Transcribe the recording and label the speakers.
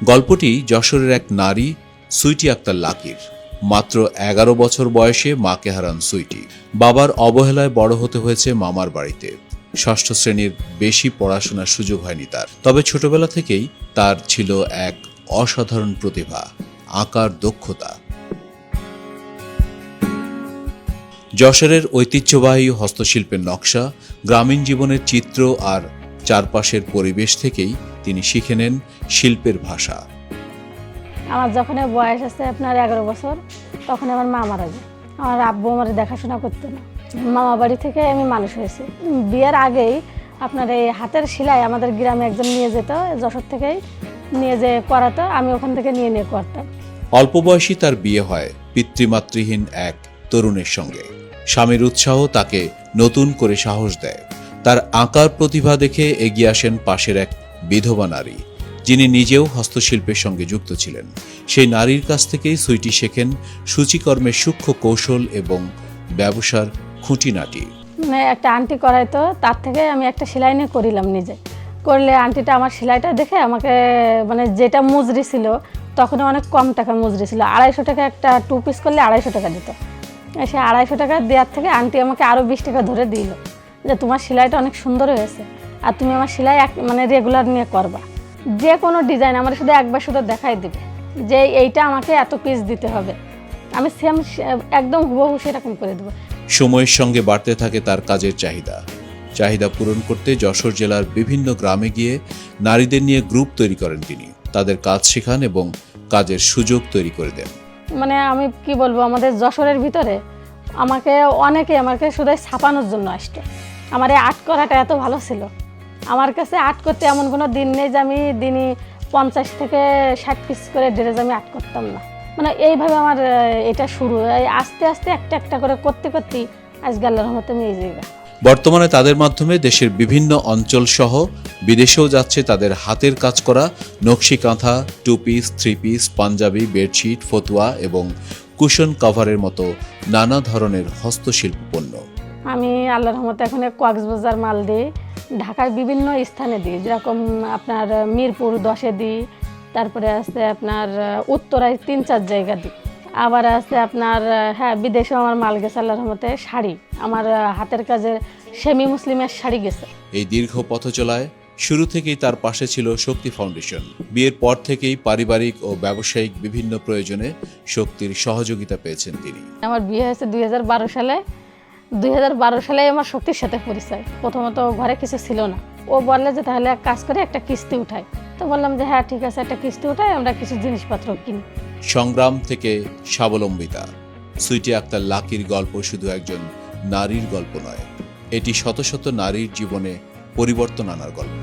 Speaker 1: গল্পটি যশোরের এক নারী সুইটি আক্তার লাকির। মাত্র 11 বছর বয়সে মাকে হারান সুইটি। বাবার অবহেলায় বড় হতে হয়েছে মামার বাড়িতে। ষষ্ঠ শ্রেণীর বেশি পড়াশোনার সুযোগ হয়নি তার। তবে ছোটবেলা থেকেই তার ছিল এক অসাধারণ প্রতিভা, আঁকার দক্ষতা। যশোরের ঐতিহ্যবাহী হস্তশিল্পের নকশা, গ্রামীণ জীবনের চিত্র আর চারপাশের পরিবেশ থেকেই তিনি শিখে নেন শিল্পের ভাষা।
Speaker 2: আমার যখন বয়স আছে আপনার 11 বছর, তখন আমার মা মারা যায়। আমার আব্বু আমার দেখাশোনা করতো না। মামা বাড়ি থেকে আমি মানুষ হয়েছি। বিয়ের আগেই আপনার এই হাতের সেলাই আমাদের গ্রামে একজন নিয়ে যেত, যশোর থেকেই নিয়ে যে করাতো, আমি ওখান থেকে নিয়ে করতাম।
Speaker 1: অল্প বয়সী তার বিয়ে হয় পিতৃমাতৃহীন এক তরুণের সঙ্গে। স্বামীর উৎসাহ তাকে নতুন করে সাহস দেয়। তার আঁকার প্রতিভা দেখে এগিয়ে আসেন পাশের এক বিধবা নারী, যিনি নিজেও হস্তশিল্পের সঙ্গে যুক্ত ছিলেন। সেই নারীর কাছ থেকেই সুইটি শেখেন সূচিকর্মের সূক্ষ্ম কৌশল এবং ব্যবসার খুঁটিনাটি।
Speaker 2: মানে একটা আন্টি করাইতো, তার থেকে আমি একটা সেলাই নিয়ে করিলাম নিজে। করলে আন্টিটা আমার সেলাইটা দেখে আমাকে মানে যেটা মজুরি ছিল তখন অনেক কম টাকা মজুরি ছিল, 250 টাকা একটা 2 পিস করলে 250 টাকা দিত। সে 250 টাকা দেওয়ার থেকে আন্টি আমাকে আরও 20 টাকা ধরে দিল যে তোমার সেলাইটা অনেক সুন্দর হয়েছে, আর তুমি আমার সেলাই মানে রেগুলার নিয়ে করবা। যে কোনো ডিজাইন আমার শুধু একবার শুধু দেখাই দিবে যে এইটা আমাকে এত পিস দিতে হবে, আমি সেম একদম হুবহু সেরকম করে দেবো।
Speaker 1: সময়ের সঙ্গে বাড়তে থাকে তার কাজের চাহিদা পূরণ করতে যশোর জেলার বিভিন্ন গ্রামে গিয়ে নারীদের নিয়ে গ্রুপ তৈরি করেন তিনি। তাদের কাজ শেখান এবং কাজের সুযোগ তৈরি করে দেন।
Speaker 2: মানে আমি কি বলবো, আমাদের যশোরের ভিতরে অনেকে আমাকে শুধু ছাপানোর জন্য আসতো। আমার এই আর্ট করাটা এত ভালো ছিল, আমার কাছে আর্ট করতে এমন কোনো দিন নেই যে আমি দিনই 50 থেকে 60 পিস করে ড্রেস আমি আর্ট করতাম না। মানে এইভাবে আমার এটা শুরু, আস্তে আস্তে একটা একটা করে করতে করতেই আজকে আল্লাহর রহমতে আমি এই জায়গা।
Speaker 1: বর্তমানে তাদের মাধ্যমে দেশের বিভিন্ন অঞ্চল সহ বিদেশেও যাচ্ছে তাদের হাতের কাজ করা নকশি কাঁথা, 2 পিস, 3 পিস, পাঞ্জাবি, বেডশিট, ফতুয়া এবং কুশন কভারের মতো নানা ধরনের হস্তশিল্প পণ্য।
Speaker 2: আমি আল্লাহর রহমতে এখন কক্সবাজার মাল দিই, ঢাকার বিভিন্ন স্থানে দিই, যেরকম আপনার মিরপুর 10-এ দিই, তারপরে আছে আপনার উত্তরায় 3-4 জায়গা দিই, আবার আছে আপনার বিদেশেও আমার মাল গেছে আল্লাহর রহমতে। শাড়ি, আমার হাতের কাজের সেমি মুসলিমের শাড়ি গেছে।
Speaker 1: এই দীর্ঘ পথ চলায় শুরু থেকেই তার পাশে ছিল শক্তি ফাউন্ডেশন। বিয়ের পর থেকেই পারিবারিক ও ব্যবসায়িক বিভিন্ন প্রয়োজনে শক্তির সহযোগিতা পেয়েছেন তিনি।
Speaker 2: আমার বিয়ে হয়েছে 2012 সালে। 2012 সালে আমার শক্তির সাথে পরিচয়। প্রথমত ঘরে কিছু ছিল না, ও বললে যে তাহলে এক কাজ করে একটা কিস্তি উঠাই। তো বললাম যে হ্যাঁ ঠিক আছে, একটা কিস্তি উঠাই, আমরা কিছু জিনিসপত্র কিনি।
Speaker 1: সংগ্রাম থেকে স্বাবলম্বিতা, সুইটি আক্তার লাকির গল্প শুধু একজন নারীর গল্প নয়, এটি শত শত নারীর জীবনে পরিবর্তন আনার গল্প।